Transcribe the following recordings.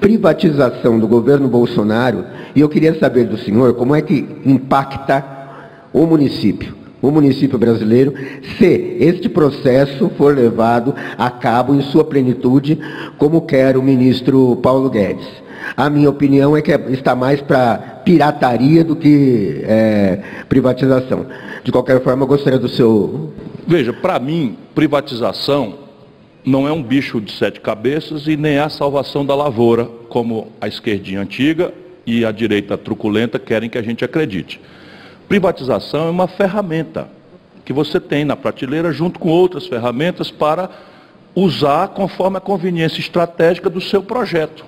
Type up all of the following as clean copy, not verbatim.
privatização do governo Bolsonaro, e eu queria saber do senhor como é que impacta o município brasileiro, se este processo for levado a cabo em sua plenitude, como quer o ministro Paulo Guedes. A minha opinião é que está mais para pirataria do que privatização. De qualquer forma, eu gostaria do seu... Veja, para mim, privatização não é um bicho de 7 cabeças e nem é a salvação da lavoura, como a esquerdinha antiga e a direita truculenta querem que a gente acredite. Privatização é uma ferramenta que você tem na prateleira junto com outras ferramentas para usar conforme a conveniência estratégica do seu projeto.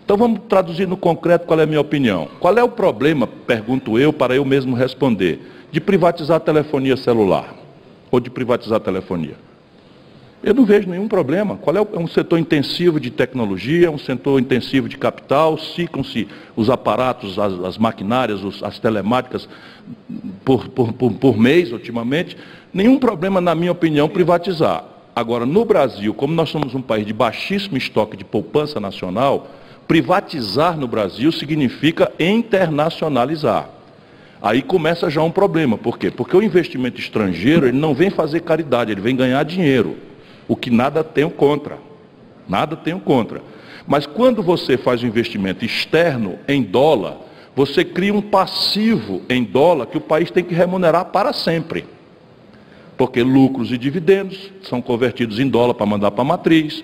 Então vamos traduzir no concreto qual é a minha opinião. Qual é o problema, pergunto eu, para eu mesmo responder, de privatizar a telefonia celular ou de privatizar a telefonia? Eu não vejo nenhum problema. É um setor intensivo de tecnologia, um setor intensivo de capital, ciclam-se os aparatos, as maquinárias, as telemáticas por mês, ultimamente. Nenhum problema, na minha opinião, privatizar. Agora, no Brasil, como nós somos um país de baixíssimo estoque de poupança nacional, privatizar no Brasil significa internacionalizar. Aí começa já um problema. Por quê? Porque o investimento estrangeiro ele não vem fazer caridade, ele vem ganhar dinheiro. O que nada tenho contra. Nada tenho contra. Mas quando você faz um investimento externo em dólar, você cria um passivo em dólar que o país tem que remunerar para sempre. Porque lucros e dividendos são convertidos em dólar para mandar para a matriz.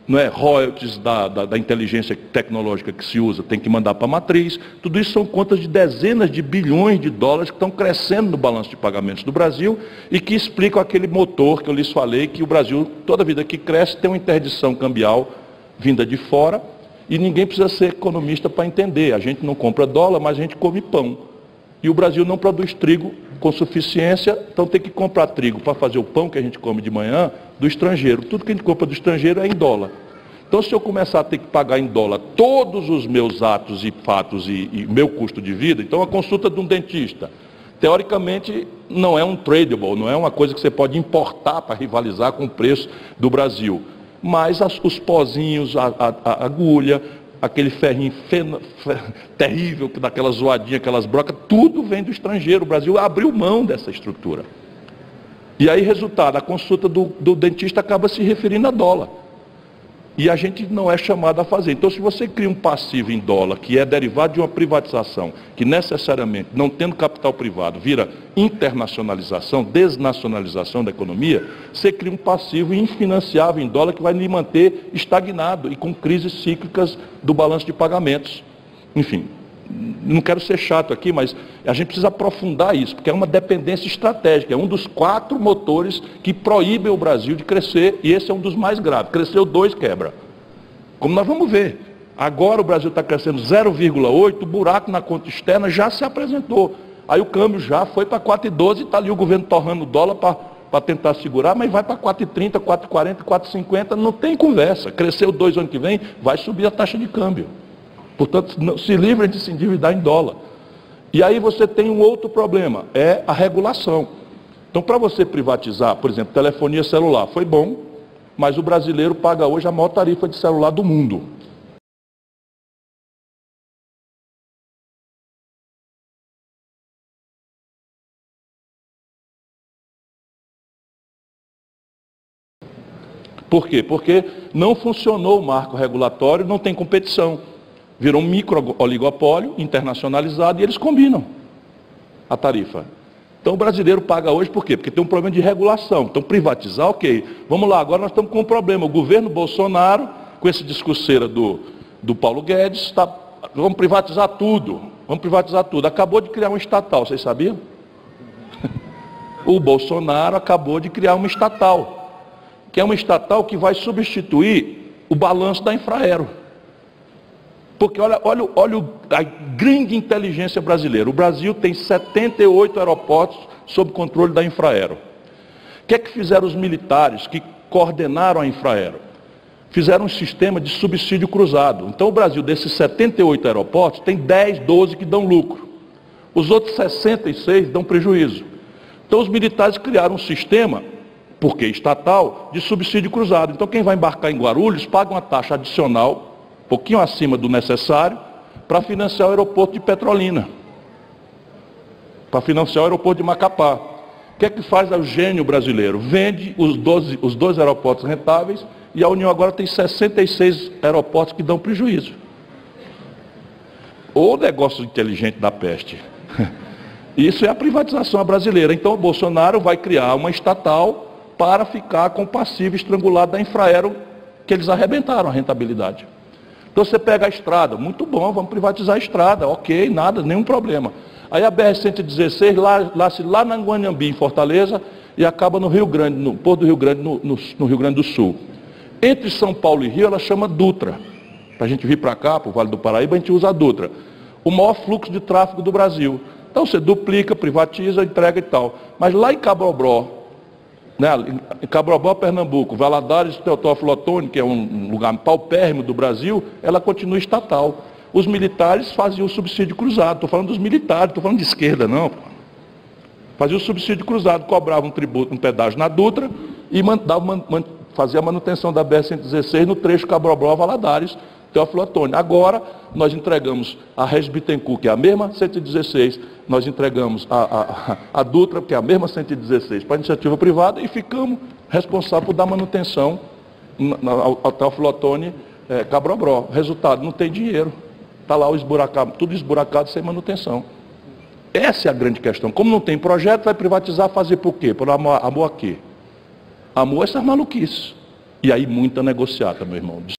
Não é? Royalties da inteligência tecnológica que se usa tem que mandar para a matriz. Tudo isso são contas de dezenas de bilhões de dólares que estão crescendo no balanço de pagamentos do Brasil e que explicam aquele motor que eu lhes falei, que o Brasil, toda vida que cresce, tem uma interdição cambial vinda de fora e ninguém precisa ser economista para entender. A gente não compra dólar, mas a gente come pão. E o Brasil não produz trigo com suficiência, então tem que comprar trigo para fazer o pão que a gente come de manhã do estrangeiro. Tudo que a gente compra do estrangeiro é em dólar. Então, se eu começar a ter que pagar em dólar todos os meus atos e fatos e meu custo de vida, então a consulta de um dentista, teoricamente, não é um tradable, não é uma coisa que você pode importar para rivalizar com o preço do Brasil. Mas os pozinhos, a agulha, aquele ferrinho terrível, daquela zoadinha, aquelas brocas, tudo vem do estrangeiro. O Brasil abriu mão dessa estrutura. E aí, resultado, a consulta do dentista acaba se referindo a dólar. E a gente não é chamado a fazer. Então, se você cria um passivo em dólar, que é derivado de uma privatização, que necessariamente, não tendo capital privado, vira internacionalização, desnacionalização da economia, você cria um passivo infinanciável em dólar que vai lhe manter estagnado e com crises cíclicas do balanço de pagamentos. Enfim, não quero ser chato aqui, mas a gente precisa aprofundar isso, porque é uma dependência estratégica, é um dos 4 motores que proíbem o Brasil de crescer, e esse é um dos mais graves. Cresceu 2, quebra. Como nós vamos ver, agora o Brasil está crescendo 0,8, o buraco na conta externa já se apresentou. Aí o câmbio já foi para 4,12 e está ali o governo torrando o dólar para tentar segurar, mas vai para 4,30, 4,40, 4,50, não tem conversa. Cresceu 2 ano que vem, vai subir a taxa de câmbio. Portanto, se livre de se endividar em dólar. E aí você tem um outro problema, é a regulação. Então, para você privatizar, por exemplo, telefonia celular, foi bom, mas o brasileiro paga hoje a maior tarifa de celular do mundo. Por quê? Porque não funcionou o marco regulatório, não tem competição. Virou um micro-oligopólio internacionalizado e eles combinam a tarifa. Então o brasileiro paga hoje por quê? Porque tem um problema de regulação. Então privatizar, ok. Vamos lá, agora nós estamos com um problema. O governo Bolsonaro, com esse discurseira do Paulo Guedes, vamos privatizar tudo. Vamos privatizar tudo. Acabou de criar uma estatal, vocês sabiam? O Bolsonaro acabou de criar uma estatal, que é uma estatal que vai substituir o balanço da Infraero. Porque olha a grande inteligência brasileira. O Brasil tem 78 aeroportos sob controle da Infraero. O que é que fizeram os militares que coordenaram a Infraero? Fizeram um sistema de subsídio cruzado. Então o Brasil, desses 78 aeroportos, tem 10, 12 que dão lucro. Os outros 66 dão prejuízo. Então os militares criaram um sistema, porque estatal, de subsídio cruzado. Então quem vai embarcar em Guarulhos paga uma taxa adicional pouquinho acima do necessário, para financiar o aeroporto de Petrolina, para financiar o aeroporto de Macapá. O que é que faz o gênio brasileiro? Vende os dois aeroportos rentáveis e a União agora tem 66 aeroportos que dão prejuízo. O negócio inteligente da peste. Isso é a privatização brasileira. Então o Bolsonaro vai criar uma estatal para ficar com o passivo estrangulado da Infraero, que eles arrebentaram a rentabilidade. Então você pega a estrada, muito bom, vamos privatizar a estrada, ok, nada, nenhum problema. Aí a BR-116 lá na Guanhambi, em Fortaleza, e acaba no Rio Grande, no Porto do Rio Grande, no Rio Grande do Sul. Entre São Paulo e Rio, ela chama Dutra. Para a gente vir para cá, para o Vale do Paraíba, a gente usa a Dutra. O maior fluxo de tráfego do Brasil. Então você duplica, privatiza, entrega e tal. Mas lá em Cabobró, né, em Cabobró, Pernambuco, Valadares, Teotófilo Otoni, que é um lugar paupérrimo do Brasil, ela continua estatal. Os militares faziam o subsídio cruzado. Estou falando dos militares, estou falando de esquerda, não. Faziam o subsídio cruzado, cobravam um tributo, um pedágio na Dutra e fazia a manutenção da BR-116 no trecho Cabobró-Valadares, Teófilo Otoni. Agora, nós entregamos a Regis Bittencourt, que é a mesma 116, nós entregamos a Dutra, que é a mesma 116, para a iniciativa privada e ficamos responsáveis por dar manutenção ao Teófilo Otoni, Cabobró. Resultado, não tem dinheiro. Está lá o esburacado, tudo esburacado sem manutenção. Essa é a grande questão. Como não tem projeto, vai privatizar, fazer por quê? Por amor a quê? Amor a essas maluquices. E aí muita negociata, meu irmão.